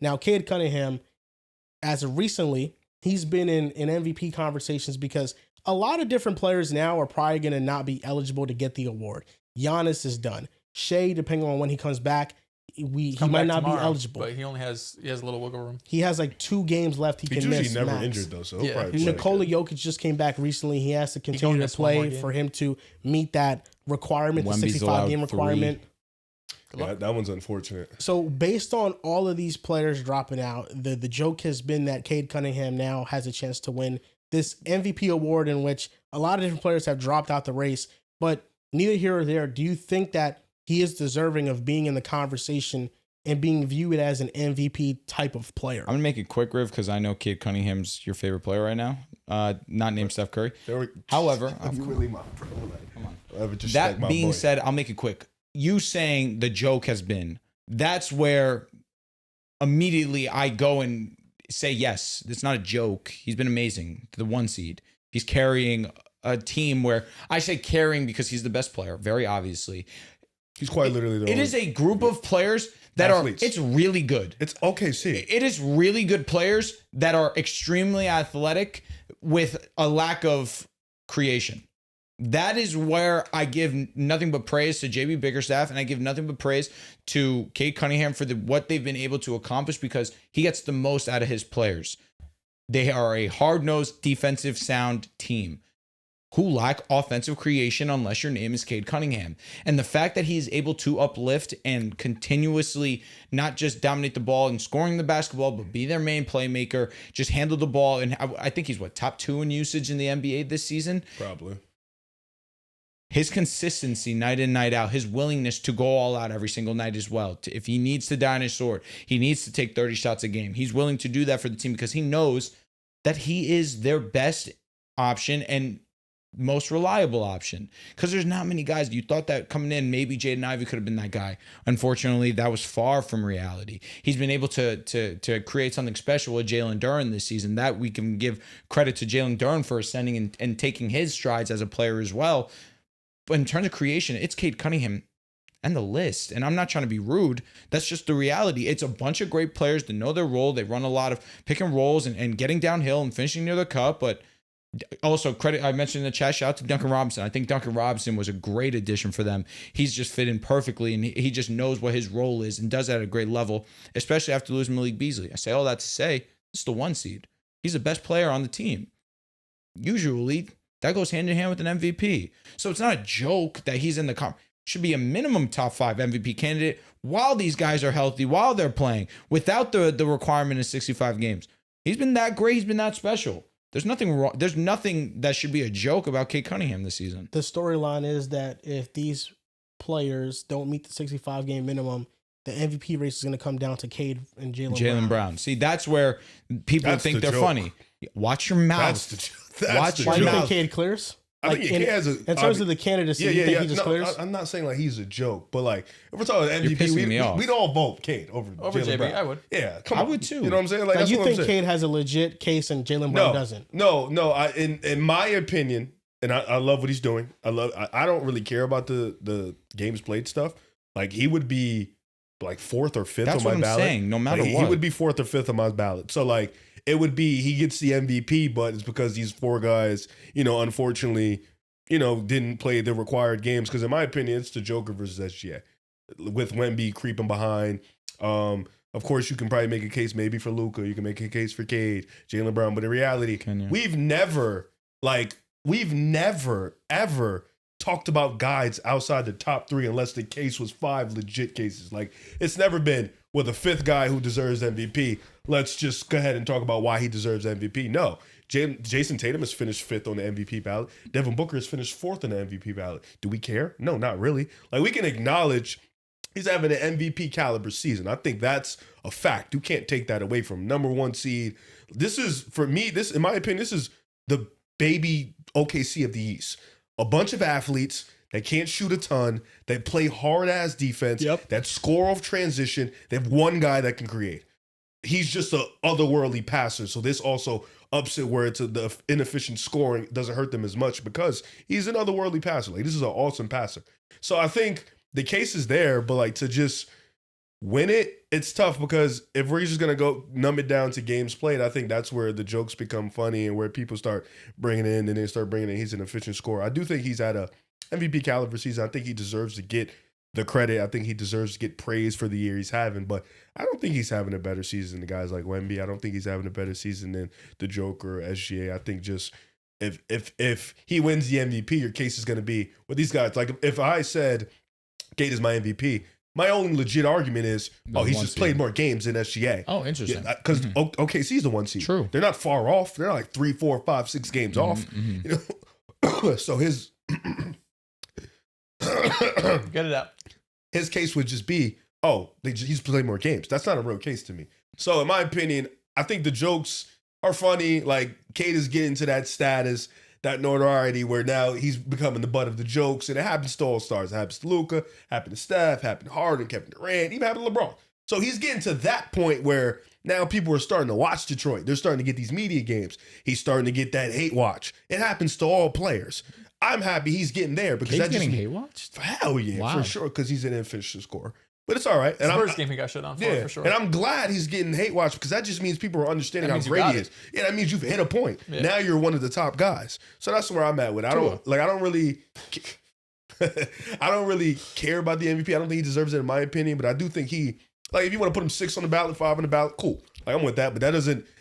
Now, Cade Cunningham, as of recently, he's been in MVP conversations because a lot of different players now are probably going to not be eligible to get the award. Giannis is done. Shea, depending on when he comes back, he might not tomorrow, be eligible. But he has a little wiggle room. He has like 2 games left. He can miss. He's usually never max. injured though, so Nikola Jokic just came back recently. He has to continue to play for him to meet that requirement, the 65-game requirement. Yeah, that one's unfortunate. So based on all of these players dropping out, the joke has been that Cade Cunningham now has a chance to win this MVP award, in which a lot of different players have dropped out the race. But neither here or there, do you think that he is deserving of being in the conversation and being viewed as an MVP type of player? I'm going to make it quick, Riv, because I know Cade Cunningham's your favorite player right now. Not named Steph Curry. However, really my bro. Come on. That being said, I'll make it quick. You saying the joke has been, that's where immediately I go and say, yes, it's not a joke. He's been amazing. The 1 seed. He's carrying a team where I say carrying because he's the best player, very obviously. He's quite literally the It is a group of players that athletes. It's really good. It's OKC. It is really good players that are extremely athletic with a lack of creation. That is where I give nothing but praise to JB Bickerstaff, and I give nothing but praise to Cade Cunningham for what they've been able to accomplish, because he gets the most out of his players. They are a hard-nosed, defensive sound team who lack offensive creation unless your name is Cade Cunningham. And the fact that he is able to uplift and continuously not just dominate the ball and scoring the basketball, but be their main playmaker, just handle the ball. And I think he's top 2 in usage in the NBA this season. Probably. His consistency night in, night out, his willingness to go all out every single night as well. If he needs to die on his sword, he needs to take 30 shots a game. He's willing to do that for the team because he knows that he is their best option and most reliable option. Because there's not many guys. You thought that coming in, maybe Jaden Ivey could have been that guy. Unfortunately, that was far from reality. He's been able to create something special with Jalen Duren this season. That we can give credit to Jalen Duren for ascending and taking his strides as a player as well. But in terms of creation, it's Cade Cunningham and the list. And I'm not trying to be rude. That's just the reality. It's a bunch of great players that know their role. They run a lot of pick and rolls and getting downhill and finishing near the cup. But also credit, I mentioned in the chat, shout out to Duncan Robinson. I think Duncan Robinson was a great addition for them. He's just fit in perfectly, and he just knows what his role is and does that at a great level, especially after losing Malik Beasley. I say all that to say, this is the 1 seed. He's the best player on the team. Usually, that goes hand in hand with an MVP. So it's not a joke that he's in the should be a minimum top 5 MVP candidate while these guys are healthy, while they're playing, without the requirement of 65 games. He's been that great. He's been that special. There's nothing wrong. There's nothing that should be a joke about Cade Cunningham this season. The storyline is that if these players don't meet the 65-game minimum, the MVP race is going to come down to Cade and Jaylen Brown. See, that's where people think they're funny. Watch your mouth. Watch your mouth. You think Cade clears? I think he has in terms of the candidacy, you think he just clears? I'm not saying like he's a joke, but like if we're talking MVP, we'd all vote Cade over Jaylen Brown. I would. Yeah, come on. I would too. You know what I'm saying? Like you think Cade has a legit case and Jaylen Brown doesn't? No. In my opinion, and I love what he's doing. I don't really care about the games played stuff. Like he would be like 4th or 5th on my ballot. That's what I'm saying. No matter what, he would be 4th or 5th on my ballot. So like it would be he gets the MVP, but it's because these 4 guys, unfortunately, didn't play the required games. Because in my opinion, it's the Joker versus SGA with Wemby creeping behind. Of course, you can probably make a case maybe for Luka. You can make a case for Cade, Jaylen Brown. But in reality, we've never ever talked about guys outside the top 3 unless the case was 5 legit cases. Like it's never been with a 5th guy who deserves MVP. Let's just go ahead and talk about why he deserves MVP. No, Jason Tatum has finished 5th on the MVP ballot. Devin Booker has finished 4th on the MVP ballot. Do we care? No, not really. Like we can acknowledge he's having an MVP caliber season. I think that's a fact. You can't take that away from number 1 seed. This is, for me, in my opinion, this is the baby OKC of the East. A bunch of athletes that can't shoot a ton, that play hard-ass defense, that score off transition. They have one guy that can create. He's just an otherworldly passer, so this also ups it where the inefficient scoring doesn't hurt them as much because he's an otherworldly passer. Like, this is an awesome passer. So I think the case is there, but like to just win it, it's tough because if we're just going to go numb it down to games played, I think that's where the jokes become funny and where people start bringing in and they start bringing in he's an efficient scorer. I do think he's had a MVP caliber season. I think he deserves to get the credit. I think he deserves to get praise for the year he's having, but I don't think he's having a better season than guys like Wemby. I don't think he's having a better season than the Joker or SGA. I think just if he wins the MVP, your case is going to be with these guys. Like if I said Cade is my MVP, my only legit argument is, he's just played more games than SGA. Oh, interesting. Because OKC's the 1 seed. True. They're not far off. They're like 3, 4, 5, 6 games off. You know? So his Get it out. his case would just be, he's played more games. That's not a real case to me. So in my opinion, I think the jokes are funny. Like Cade is getting to that status, that notoriety where now he's becoming the butt of the jokes, and it happens to all stars. It happens to Luka, happened to Steph, happened to Harden, Kevin Durant, even happened to LeBron. So he's getting to that point where now people are starting to watch Detroit. They're starting to get these media games. He's starting to get that hate watch. It happens to all players. I'm happy he's getting there because Cade's getting hate watched? Hell yeah, for sure, because he's an inefficient scorer. But it's all right. And Spurs game he got shit on for sure. And I'm glad he's getting hate watch because that just means people are understanding how great he is. Yeah, that means you've hit a point. Yeah. Now you're one of the top guys. So that's where I'm at with it. I don't really care about the MVP. I don't think he deserves it in my opinion, but I do think if you want to put him 6 on the ballot, 5 on the ballot, cool. Like I'm with that, but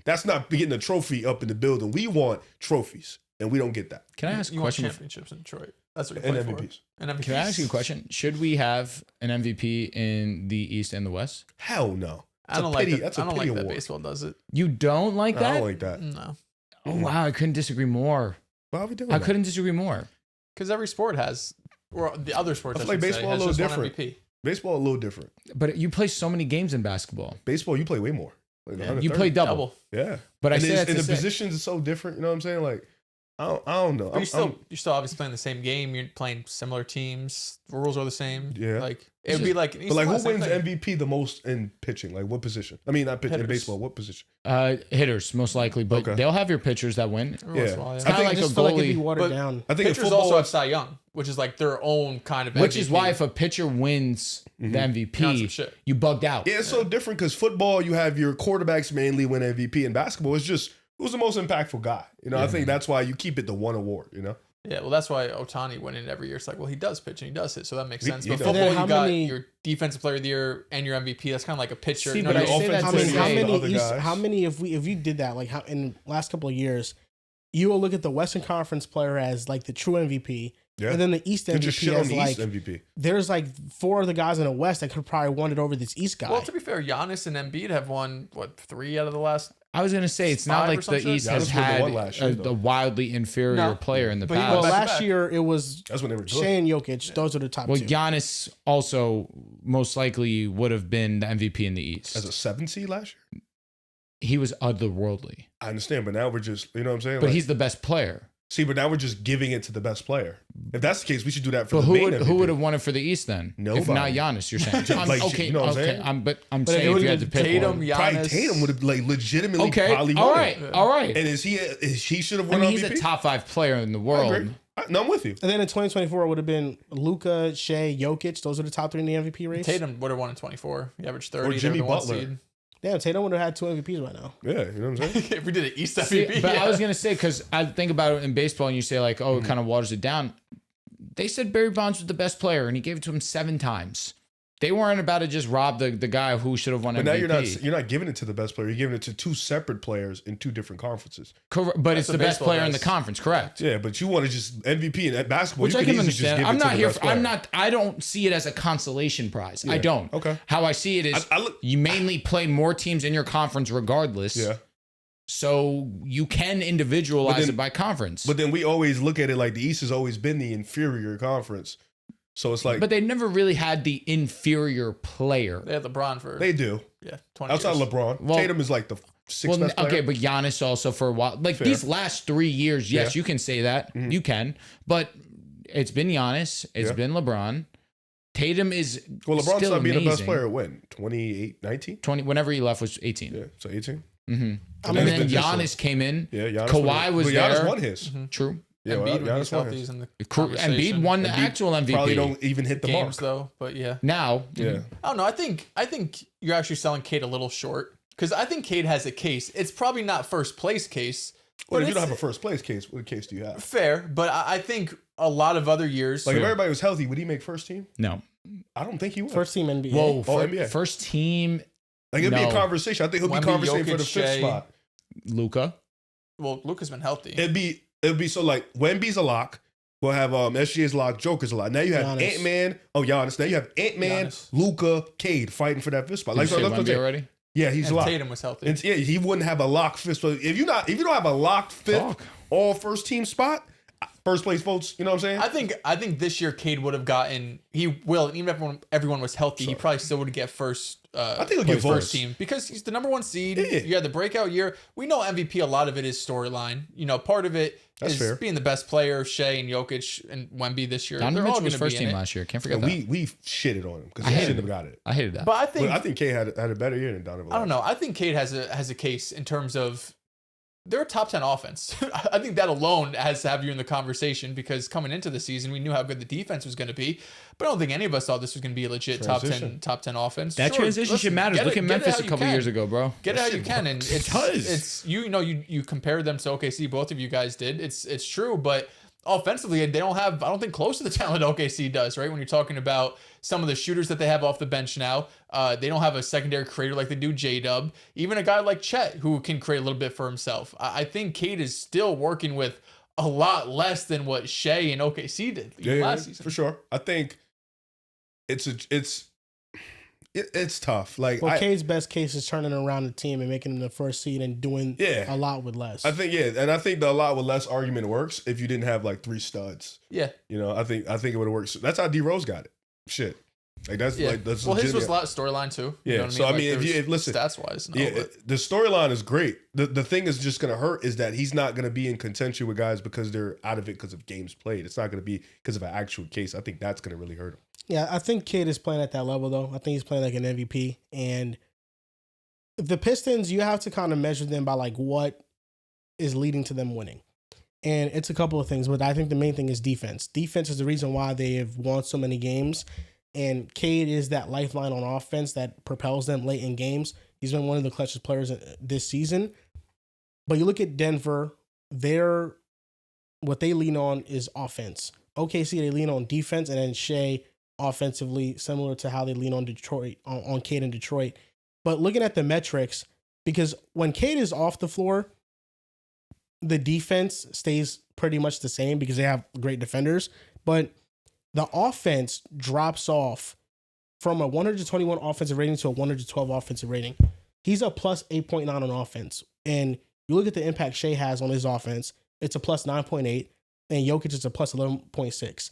that's not getting a trophy up in the building. We want trophies, and we don't get that. Can I ask a question? Championships in Detroit. That's what you play MVPs. And MVPs. Can I ask you a question? Should we have an MVP in the East and the West? Hell no. I don't like that baseball does it. You don't like that? I don't like that. No. Oh, wow. I couldn't disagree more. Why are we doing I couldn't disagree more. Because every sport has, or the other sports, I feel like baseball a little different. Baseball a little different. But you play so many games in basketball. Baseball, you play way more. You play double. Yeah. But and the positions are so different. You know what I'm saying? Like, I don't know. You're still obviously playing the same game. You're playing similar teams. The rules are the same. Yeah. Like it would be like. But like, who wins MVP the most in pitching? Like, what position? I mean, not pitching in baseball. What position? Hitters most likely, but they'll have your pitchers that win. Yeah. It's kind of like a goalie. Watered down. I think pitchers also have Cy Young, which is like their own kind of. Which MVP. is why if a pitcher wins the MVP, you bugged out. Yeah, it's so different because football, you have your quarterbacks mainly win MVP. In basketball, it's just who's the most impactful guy. You know, I think that's why you keep it to one award. You know. Yeah, well, that's why Ohtani winning every year. It's like, well, he does pitch and he does hit, so that makes sense. But does. football, you got your defensive player of the year and your MVP. That's kind of like a pitcher. See, you know, but I say how many if you did that, like how in the last couple of years, you will look at the Western Conference player as like the true MVP. Yeah. And then the East MVP as like MVP. There's like 4 of the guys in the West that could probably won it over this East guy. Well, to be fair, Giannis and Embiid have won 3 out of the last. I was gonna say it's not like the East has had a wildly inferior player in the past. Well, last year it was that's when they were Shea and Jokic. Yeah. Those are the top 2. Well, Giannis also most likely would have been the MVP in the East as a 7 seed last year. He was otherworldly. I understand, but now we're just you know what I'm saying. But he's the best player. See, but now we're just giving it to the best player. If that's the case, we should do that for but the main MVP. Who would have won it for the East then? Nobody. If not Giannis, you're saying. You know what I'm saying? I'm saying if you had to pick Tatum, one. Giannis. Tatum would have like legitimately probably all won right, it. all right. And he should have won MVP? He's a top 5 player in the world. I agree. No, I'm with you. And then in 2024 it would have been Luka, Shea, Jokic. Those are the top 3 in the MVP race. Tatum would have won in 24. He averaged 30. Or Jimmy Butler. Damn, Tatum would have had 2 MVPs right now. Yeah, you know what I'm saying? If we did an East MVP. But I was going to say, because I think about it in baseball and you say like, it kind of waters it down. They said Barry Bonds was the best player and he gave it to him 7 times. They weren't about to just rob the guy who should have won MVP. But now you're not giving it to the best player. You're giving it to 2 separate players in 2 different conferences. Correct, but it's the best player in the conference, correct? Yeah, but you want to just MVP in basketball. Which you I can understand. Just I'm not here. I don't see it as a consolation prize. Yeah. I don't. Okay. How I see it is you mainly play more teams in your conference regardless. Yeah. So you can individualize it by conference. But then we always look at it like the East has always been the inferior conference. So it's like, but they never really had the inferior player. They had LeBron for. They do. Yeah, 20 outside years. LeBron, well, Tatum is like the 6th best player. Okay, but Giannis also for a while. Like these last 3 years, yes, you can say that. You can, but it's been Giannis. It's been LeBron. Tatum is LeBron's still not being amazing. the best player. When 28, 19, 20. Whenever he left was 18. Yeah, so 18. And then Giannis came in. Yeah, Giannis Kawhi was there. Giannis won his. True. Yeah, well, Embiid when Giannis he's won healthy his. is in the Embiid conversation. won the Embiid actual MVP. Probably don't even hit the games mark. though, but yeah. Now, Yeah. I don't know. I think you're actually selling Cade a little short because I think Cade has a case. It's probably not first place case. Well, but if you don't it's have a first place case, what case do you have? fair, but I think a lot of other years. Like if everybody was healthy, would he make first team? no. I don't think he would. First team NBA. Whoa, NBA. first team, Like it'd be a No. conversation. I think he'll be Wemby, conversating for the Jokic, fifth Shea. spot. Luka. well, Luka's been healthy. It'd be so like Wemby's a lock. We'll have SGA's lock, Joker's a lock. Now you have Giannis. Ant-Man. Oh, Giannis. Now you have Ant-Man, Giannis. Luka, Cade fighting for that fifth spot. Did Like you say so, Wemby already? yeah, he's a and lock. Tatum was healthy. And yeah, he wouldn't have a locked fifth spot. If you don't have a locked fifth Fuck. all first team spot, first place votes. You know what I'm saying? I think this year Cade would have gotten. He will, and even if everyone was healthy, he probably still would get first. I think he'll get votes. first team because he's the number one seed. Yeah. You had the breakout year. We know MVP. A lot of it is storyline. You know, part of it That's is fair. being the best player. Shea and Jokic and Wemby this year. Donovan They're all Mitchell was going to first be in team it. last year. Can't forget Yeah, that. we shitted on him because I he hated shouldn't him. have got it. I hated that. But I think But I think Cade had a better year than Donovan. I don't know. I think Cade has a case in terms of they're a top 10 offense. I think that alone has to have you in the conversation because coming into the season, we knew how good the defense was going to be. But I don't think any of us thought this was going to be a legit Transition. top 10 offense. That Sure, transition listen, shit matters. get Look it- at get it Memphis how a you couple can. years ago, bro. Get it how That you shit can, and works. it's It does. it's you compared them to OKC. Both of you guys did. It's true, but offensively they don't have. I don't think close to the talent OKC does. Right when you're talking about some of the shooters that they have off the bench now, they don't have a secondary creator like they do J-Dub. Even a guy like Chet who can create a little bit for himself. I think Cade is still working with a lot less than what Shea and OKC did last season. for sure. I think it's tough. Like Well, Cade's best case is turning around the team and making them the first seed and doing Yeah. a lot with less. I think and I think the a lot with less argument works if you didn't have like three studs. Yeah. You know, I think it would have worked. That's how D Rose got it. Shit. Like that's Yeah. that's Well, his was legitimate. a lot of storyline too. Yeah, You know what so, I Like, mean, if there you- was if- listen, stats wise, no, Yeah, but- the storyline is great. The thing is just gonna hurt is that he's not gonna be in contention with guys because they're out of it because of games played. It's not gonna be because of an actual case. I think that's gonna really hurt him. Yeah, I think Cade is playing at that level though. I think he's playing like an MVP. And the Pistons, you have to kind of measure them by like what is leading to them winning. And it's a couple of things, but I think the main thing is defense. Defense is the reason why they have won so many games. And Cade is that lifeline on offense that propels them late in games. He's been one of the clutchest players this season. But you look at Denver, what they lean on is offense. OKC, they lean on defense, and then Shea offensively, similar to how they lean on Detroit, on Cade in Detroit. But looking at the metrics, because when Cade is off the floor, the defense stays pretty much the same because they have great defenders. But the offense drops off from a 121 offensive rating to a 112 offensive rating. He's a plus 8.9 on offense. And you look at the impact Shea has on his offense, it's a plus 9.8, and Jokic is a plus 11.6.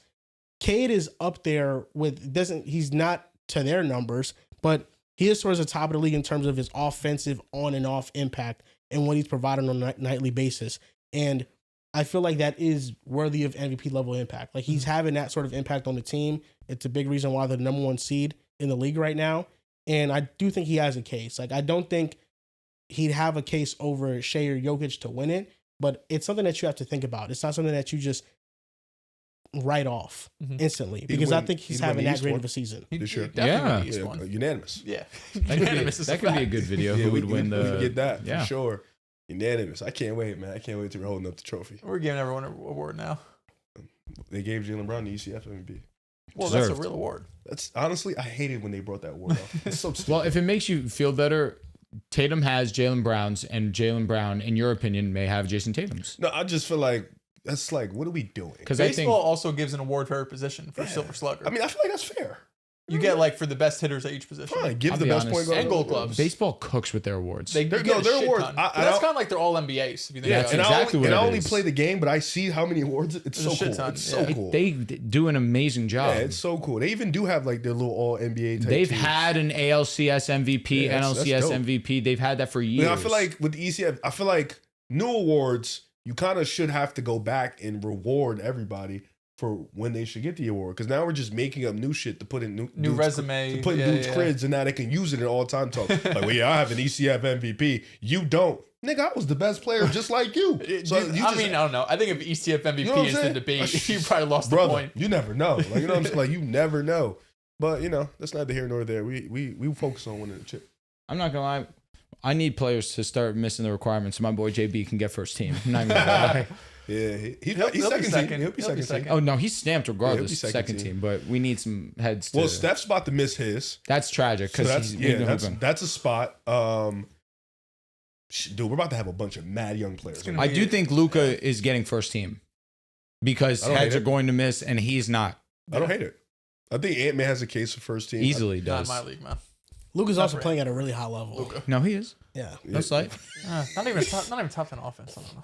Cade is up there with, he's not to their numbers, but he is towards the top of the league in terms of his offensive on and off impact and what he's providing on a nightly basis. And I feel like that is worthy of MVP level impact. Like he's having that sort of impact on the team. It's a big reason why they're the number one seed in the league right now. And I do think he has a case. Like I don't think he'd have a case over Shea or Jokic to win it, but it's something that you have to think about. It's not something that you just write off instantly because I think he's having that great of a season. He This year. definitely Yeah. won the East Yeah, one. unanimous. Yeah. That Unanimous is a could be a fact. good video. Yeah, Who we would win we the? can get that yeah. for sure. Unanimous. I can't wait, man. I can't wait till we're holding up the trophy. We're giving everyone an award now. They gave Jaylen Brown the ECF MVP. Well, that's a Deserved. real award. That's honestly, I hated when they brought that award up. It's so stupid. Well, if it makes you feel better, Tatum has Jaylen Brown's, and Jaylen Brown, in your opinion, may have Jason Tatum's. No, I just feel like that's like, what are we doing? Because I Baseball think also gives an award for every position for Silver Slugger. I mean, I feel like that's fair. you get like for the best hitters at each position. Fine, give I'll the be best honest. point guard And Gold Gloves. baseball cooks with their awards. They They're- get no, a they're shit awards. ton. I But that's don't- kind of like their all NBAs. If you think Yeah, about And it. exactly what I it only is. play the game, but I see how many awards. It's There's so a shit cool. ton, It's so yeah. cool. They do an amazing job. Yeah, it's so cool. They even do have like their little all NBA type They've teams. had an ALCS MVP, Yeah, that's NLCS dope. MVP. They've had that for years. But I feel like with the ECF, I feel like new awards, you kind of should have to go back and reward everybody for when they should get the award. Because now we're just making up new shit to put in new dudes' resume, to put in yeah, dudes' yeah. cribs, and now they can use it in all time talk. Like, well, yeah, I have an ECF MVP. You don't. Nigga, I was the best player just like you. So I don't know. I think if ECF MVP You know what I'm is the saying? debate, you probably lost brother, the point. you never know. Like, you know what I'm saying? Like, you never know. But, you know, that's neither here nor there. We focus on winning the chip. I'm not gonna lie. I need players to start missing the requirements so my boy JB can get first team. I'm not even gonna lie. Yeah, he's He'll be second team. second. He'll be second team. Oh no, he's stamped regardless. be second team, but we need some heads. Well, Steph's about to miss his. That's tragic So because that's a spot. Dude, we're about to have a bunch of mad young players. gonna I do think Luca is getting first team because I don't heads hate are it. going to miss and he's not. I don't hate it. I think Ant-Man has a case for first team. Easily Not does. in my league, man. Luka's also Separate. playing at a really high level. Luka. No, he is. Yeah. No slight. Not even top 10 offense. I don't know.